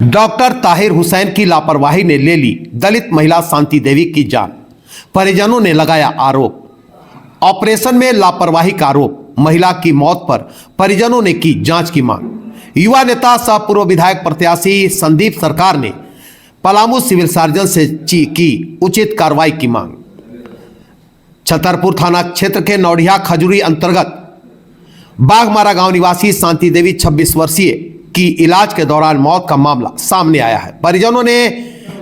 Doctor Tahir Hussain की लापरवाही ने ले ली दलित महिला शांति देवी की जान। परिजनों ने लगाया आरोप। ऑपरेशन में लापरवाही का आरोप। महिला की मौत पर परिजनों ने की जांच की मांग। युवा नेता सह पूर्व विधायक प्रत्याशी संदीप सरकार ने पलामू सिविल सर्जन से की उचित कार्रवाई की मांग। छतरपुर थाना क्षेत्र के नौडिया खजूरी अंतर्गत बाघमारा गांव निवासी शांति देवी 26 वर्षीय की इलाज के दौरान मौत का मामला सामने आया है। परिजनों ने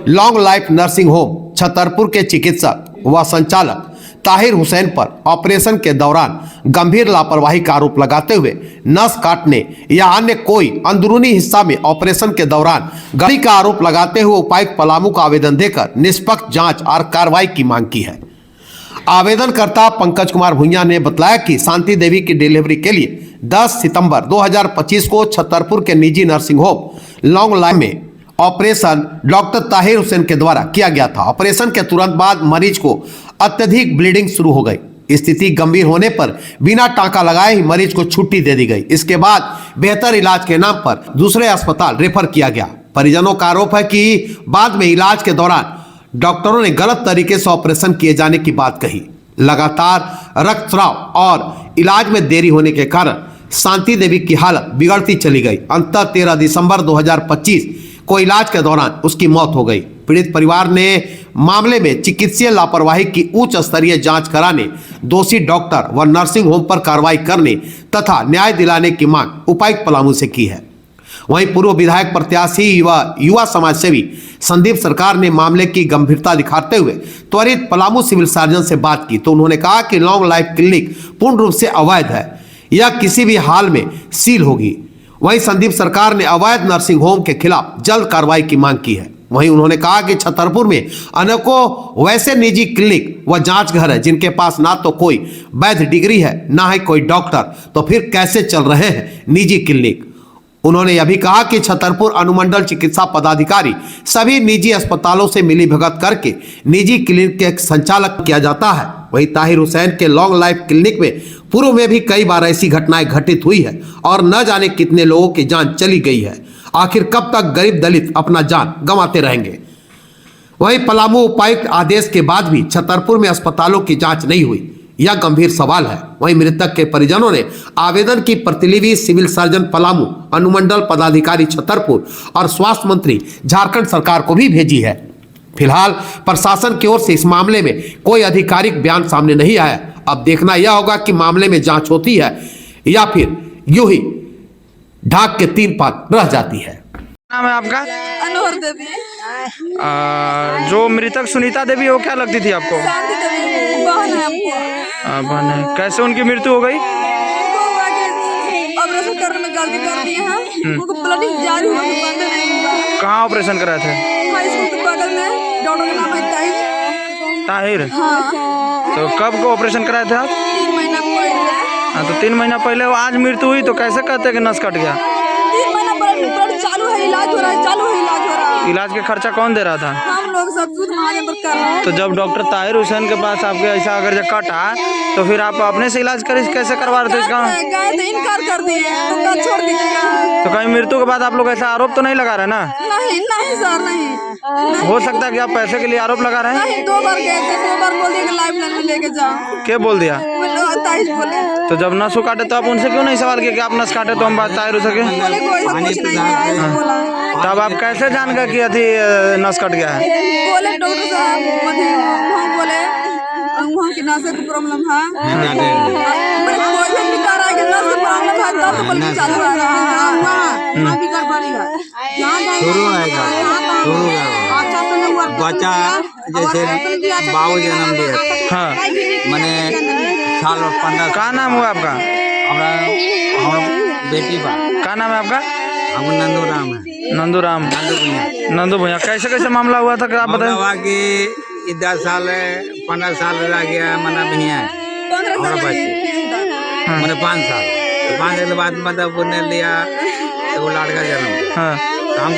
long life nursing home Chhatarpur के चिकित्सक व संचालक ताहिर हुसैन पर ऑपरेशन के दौरान गंभीर लापरवाही का आरोप लगाते हुए नस काटने या अन्य कोई अंदरूनी हिस्सा में ऑपरेशन के दौरान गलती का आरोप लगाते हुए उपायुक्त पलामू का आवेदन देकर निष्पक्ष जांच और कार्रवाई की मांग की है। आवेदनकर्ता पंकज कुमार भुइयां ने बताया कि शांति देवी की डिलीवरी के लिए 10 सितंबर 2025 को छतरपुर के निजी नर्सिंग होम लॉन्ग लाइफ में ऑपरेशन डॉक्टर ताहिर हुसैन के द्वारा किया गया था। ऑपरेशन के तुरंत बाद मरीज को अत्यधिक ब्लीडिंग शुरू हो गई। स्थिति गंभीर होने पर बिना टांका लगाए ही मरीज को छुट्टी दे दी गई। इसके बाद बेहतर इलाज के नाम पर दूसरे अस्पताल रेफर किया गया। परिजनों का आरोप है कि बाद में इलाज के दौरान डॉक्टरों ने गलत तरीके से ऑपरेशन किए जाने की बात कही। लगातार रक्तस्राव और इलाज में देरी होने के कारण शांति देवी की हालत बिगड़ती चली गई। अंततः 13 दिसंबर 2025 को इलाज के दौरान उसकी मौत हो गई। पीड़ित परिवार ने मामले में चिकित्सीय लापरवाही की उच्च स्तरीय जांच कराने, दोषी डॉक्टर व नर्सिंग होम पर कार्रवाई करने तथा न्याय दिलाने की मांग उपायुक्त पलामू से की है। वहीं पूर्व विधायक प्रत्याशी व युवा समाज सेवी संदीप सरकार ने मामले की गंभीरता दिखाते हुए त्वरित पलामू सिविल सर्जन से बात की तो उन्होंने कहा कि लॉन्ग लाइफ क्लिनिक पूर्ण रूप से अवैध है, यह किसी भी हाल में सील होगी। वहीं संदीप सरकार ने अवैध नर्सिंग होम के खिलाफ जल्द कार्रवाई की मांग की है। वहीं उन्होंने कहा कि छतरपुर में अनेकों वैसे निजी क्लिनिक व जांच घर है जिनके पास ना तो कोई वैध डिग्री है ना है कोई डॉक्टर, तो फिर कैसे चल रहे हैं निजी क्लिनिक। उन्होंने यह भी कहा कि छतरपुर अनुमंडल चिकित्सा पदाधिकारी सभी निजी अस्पतालों से मिलीभगत करके निजी क्लिनिक के संचालक किया जाता है। वहीं ताहिर हुसैन के लॉन्ग लाइफ क्लिनिक में पूर्व में भी कई बार ऐसी घटनाएं घटित हुई है और न जाने कितने लोगों की जान चली गई है। आखिर कब तक गरीब दलित अपना जान गंवाते रहेंगे। वहीं पलामू उपायुक्त आदेश के बाद भी छतरपुर में अस्पतालों की जांच नहीं हुई, यह गंभीर सवाल है। वहीं मृतक के परिजनों ने आवेदन की प्रतिलिपि सिविल सर्जन पलामू, अनुमंडल पदाधिकारी छतरपुर और स्वास्थ्य मंत्री झारखंड सरकार को भी भेजी है। फिलहाल प्रशासन की ओर से इस मामले में कोई आधिकारिक बयान सामने नहीं आया। अब देखना यह होगा कि मामले में जांच होती है या फिर यूं ही ढाक के 3 पात रह जाती है। नाम है आपका? अनोहर देवी। जो मृतक सुनीता देवी है वो क्या लगती थी आपको? शांति देवी बहन है हमको। बहन है। कैसे उनकी मृत्यु हो गई? ऑपरेशन करने में गलती कर दी है। उनको ब्लडिंग जारी हुआ तो बंद नहीं हुआ। कहाँ ऑपरेशन कराए थे? हाई स्कूल के बगल में। डॉक्टर का नाम है ताहिर। ताहिर? हाँ। तो कब को ऑपरेशन कराए थे आप? 3 महीना पहले। हाँ, तो 3 महीना पहले वो आज मृत्यु हुई तो कैसे कहते हैं कि नस कट गया? 3 महीना ब्लड चालू है, इलाज हो रहा है, चालू है, इलाज हो रहा है। इलाज के खर्चा कौन दे रहा था? हम लोग सब खुद मांगे पर कर रहे हैं। तो जब डॉक्टर ताहिर हुसैन के पास आपके ऐसा अगर जब कटा तो फिर आप अपने से इलाज कैसे करवा रहे थे इसका? गए थे, इनकार कर दिए, तो क्या छोड़ दीजिएगा। तो कहीं मृत्यु के बाद आप लोग ऐसा आरोप तो नहीं लगा रहे ना? नहीं नहीं सर, नहीं। हो सकता है कि आप पैसे के लिए आरोप लगा रहे हैं? नहीं, 2 बार गए थे, 2 बार बोल दिया कि लाइफ लाइन में लेके जाओ। क्या बोल दिया? ताहिर बोले। तो जब नस काटे तो आप उनसे क्यों नहीं सवाल किया कि आप नस काटे तो हम बात ताहिर हो सके? बोले कोई कुछ नहीं है, बोला। तब आप कैसे जान गए कि अथी नस कट गया है? बोले डॉक्टर साहब, हम बोले वहाँ की नस की प्रॉब्लम है। बोले कोई भी बता रहा है कि नस की प्रॉब्लम है, तब तो बोले चालू है। हाँ, भी कर पड़ेगा। शुरू आएगा, शुरू आएगा। अच्छा से नहीं हुआ। बच्चा जैसे बाबू जन्म लिया, हाँ, मैंने साल 15। क्या नाम हुआ आपका? हमारा बेटी बा। क्या नाम है आपका? हम नंदू राम है। नंदूराम। नंदू भैया, कैसे कैसे मामला हुआ था आप बताएं? हुआ कि 10 साल 15 साल रह गया मना भैया हमारा बच्चे मैंने 5 साल, तो 5 साल के बाद मतलब उन्हें लिया एगो लड़का जन्म। हाँ, तो हम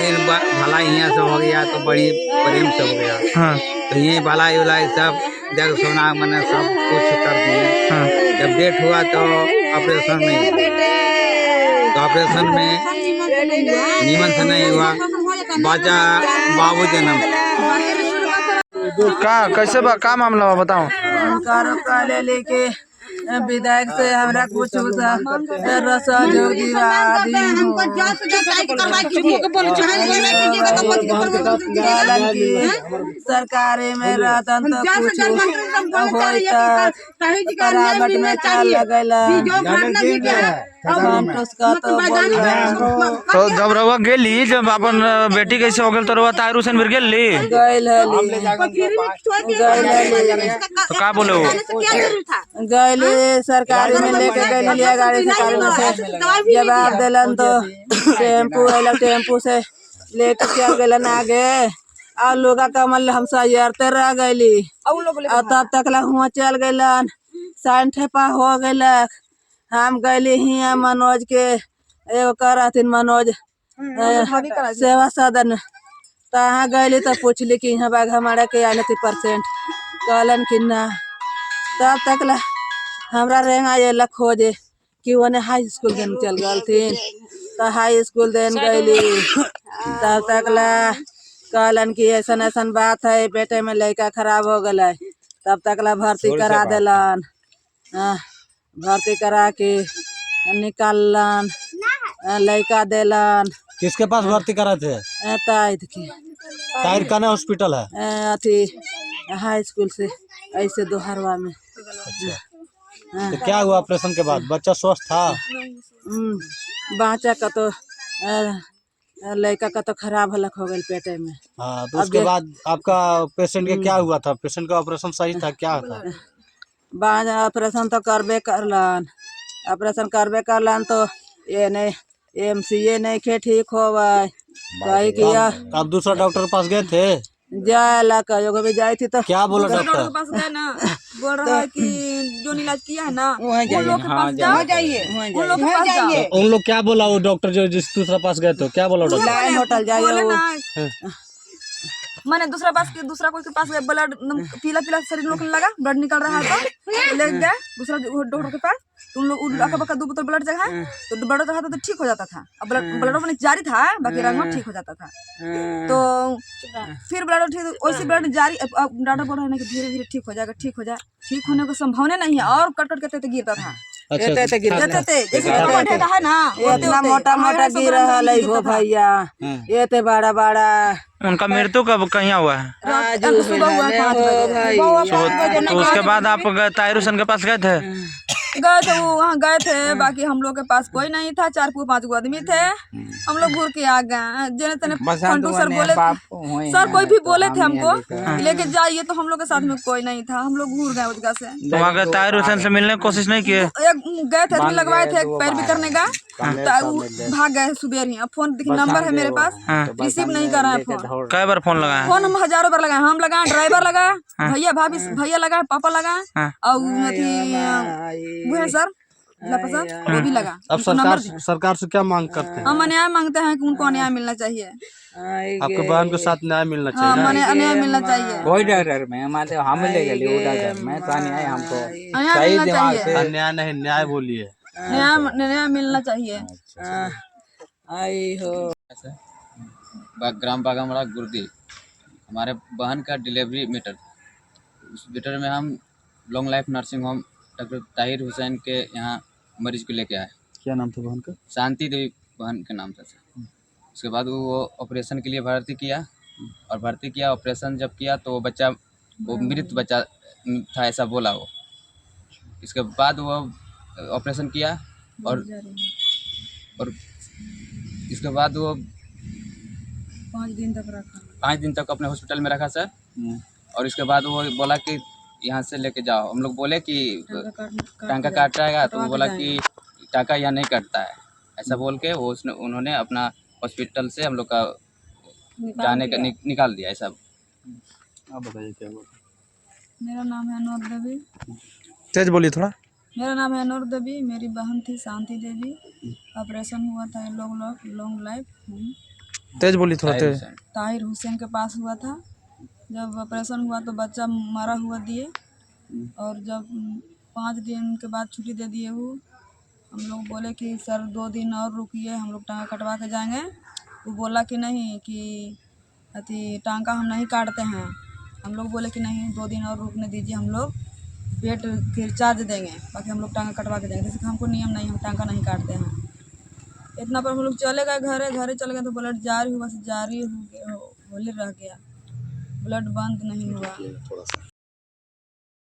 भला यहाँ से हो गया तो बड़ी प्रेम से हो गया। हाँ, तो यही भलाई उलाई सब जग सोना मैंने सब कुछ कर दिए। हाँ, जब डेट हुआ तो ऑपरेशन में, तो ऑपरेशन में नीमन से नहीं हुआ बच्चा बाबू जन्म का कैसे बा का मामला बा बताओ। कारो काले लेके विधायक से हमरा कुछ रसा जोग दीवादी सरकारी में रहतन तो कुछ करावट में चाल लगेला तो जब रउआ गेली जब अपन बेटी कैसे हो गेल तो रउआ ताहिर हुसैन फिर गेली तो का बोले वो गैली सरकारी में लेके गए लिया गाड़ी सरकारी में से जवाब दिलन तो टेम्पू अल टेम्पू से लेके चल गलन आगे और लोग कमल हम सैरते रह गईली और तब तक हुआ चल गलन साइन ठेपा हो गलक हम गईली हिया मनोज के एगो करथिन मनोज सेवा सदन तहाँ गईली तो पूछली कि यहाँ बाग हमारा के आने थी % कहलन कि ना तब तक हमरा रेंगा ये खोजे कि उन्हें हाई स्कूल देन चल गलथिन तो हाई स्कूल देन गईली तब तक कहलन कि ऐसन ऐसन बात है बेटे में लड़का खराब हो गए तब तक भर्ती करा दिलन भर्ती करा के निकालन लड़का दिलन। किसके पास भर्ती करा थे? ताहिद की ताहिर का हॉस्पिटल है अथी हाई स्कूल से ऐसे दोहरवा में। तो क्या हुआ ऑपरेशन के बाद? बच्चा स्वस्थ था? बच्चा का तो लड़का का तो खराब हलक हो गई पेटे में। हाँ तो उसके बाद आपका पेशेंट के क्या हुआ था? पेशेंट का ऑपरेशन सही था क्या था? ऑपरेशन तो करबे करलन ऑपरेशन करबे करलन तो ये नहीं MCA नहीं के ठीक हो कही कि आप दूसरा डॉक्टर के पास गए थे? जाए कहोगे भी जाई थी तो क्या बोला डॉक्टर? पास गए ना बोल रहा है कि जो इलाज किया है ना उन लोग के पास जाइए उन लोग के पास जाइए। उन लोग क्या बोला वो डॉक्टर जो जिस दूसरा पास गए तो क्या बोला डॉक्टर? होटल जाइए मैंने दूसरा कोई के पास गए ब्लड पीला पीला शरीर लोग लगा ब्लड निकल रहा है तो ले गए दूसरा डॉक्टर के पास तुम लोग अका 2 बोतल ब्लड जगह तो ब्लड रहा था तो ठीक हो जाता था। अब ब्लड में जारी था बाकी रंग में ठीक हो जाता था तो फिर ब्लड ठीक वैसे ब्लड जारी डॉक्टर बोल रहे हैं कि धीरे धीरे ठीक हो जाएगा ठीक होने की संभावना नहीं है और कट कट के गिरता था। अच्छा जैसे है ना इतना मोटा मोटा गिर रहा है हो भैया ये तो बड़ा बड़ा। उनका मृत्यु कब कहीं हुआ है? सुबह हुआ 5 बजे। तो उसके बाद आप ताहिर हुसैन के पास गए थे? गए थे वो वहाँ गए थे बाकी हम लोग के पास कोई नहीं था 4-5 गो आदमी थे हम लोग घूर के आ गए जने तने फंटू सर बोले सर कोई भी बोले थे हमको लेके जाइए तो हम लोग के साथ में कोई नहीं था हम लोग घूर गए उस जगह से। तो वहाँ ताहिर हुसैन से मिलने की कोशिश नहीं किए? गए थे लगवाए थे पैर भी करने का भाग गए सुबह ही। फोन नंबर है मेरे पास रिसीव नहीं कर रहा है फोन। कई बार फोन लगाया? फोन हम हजारों बार लगाए हम लगाए ड्राइवर लगाए भैया भाभी भैया लगाए पापा लगाए और सर वो भी लगा। अब सरकार से क्या मांग करते हैं? हम न्याय मांगते हैं कि उनको न्याय मिलना चाहिए। आपके बहन के साथ न्याय मिलना चाहिए। हाँ न्याय मिलना चाहिए। कोई डर में हमारे हम ले गए डर में तो न्याय हमको सही दिमाग से न्याय नहीं न्याय बोलिए न्याय मिलना चाहिए। आई हो ग्राम बागामड़ा गुर्दी हमारे बहन का डिलीवरी मैटर उस मैटर में हम long life nursing home doctor Tahir Hussain के यहाँ मरीज को लेके आए। क्या नाम था बहन का? शांति देवी बहन के नाम था सर। उसके बाद वो ऑपरेशन के लिए भर्ती किया ऑपरेशन जब किया तो वो बच्चा वो मृत बच्चा था ऐसा बोला वो। इसके बाद वो ऑपरेशन किया और इसके बाद वो 5 दिन तक अपने हॉस्पिटल में रखा सर। और इसके बाद वो बोला कि यहाँ से लेके जाओ। हम लोग बोले कि टांका काट जाएगा तो वो बोला कि टांका यहाँ नहीं कटता है ऐसा बोल के वो उन्होंने अपना हॉस्पिटल से हम लोग का जाने का निकाल दिया ऐसा। आप बताइए क्या बोला? मेरा नाम है नूर देवी। तेज बोलिए थोड़ा। मेरा नाम है नूर देवी मेरी बहन थी शांति देवी। ऑपरेशन हुआ था लॉन्ग लाइफ तेज बोलिए थोड़ा तेज। ताहिर हुसैन के पास हुआ था। जब ऑपरेशन हुआ तो बच्चा मरा हुआ दिए और जब 5 दिन के बाद छुट्टी दे दिए वो हम लोग बोले कि सर 2 दिन और रुकिए हम लोग टाँगा कटवा के जाएंगे वो बोला कि नहीं कि अति टांका हम नहीं काटते हैं। हम लोग बोले कि नहीं 2 दिन और रुकने दीजिए, हम लोग पेट फिर चार्ज देंगे, बाकी हम लोग टांका कटवा के देंगे। जैसे कि हमको नियम नहीं, हम टांका नहीं काटते हैं। इतना पर हम लोग चले गए घरे चले गए तो ब्लड जारी हुआ, से जारी होले रह गया, ब्लड बंद नहीं हुआ।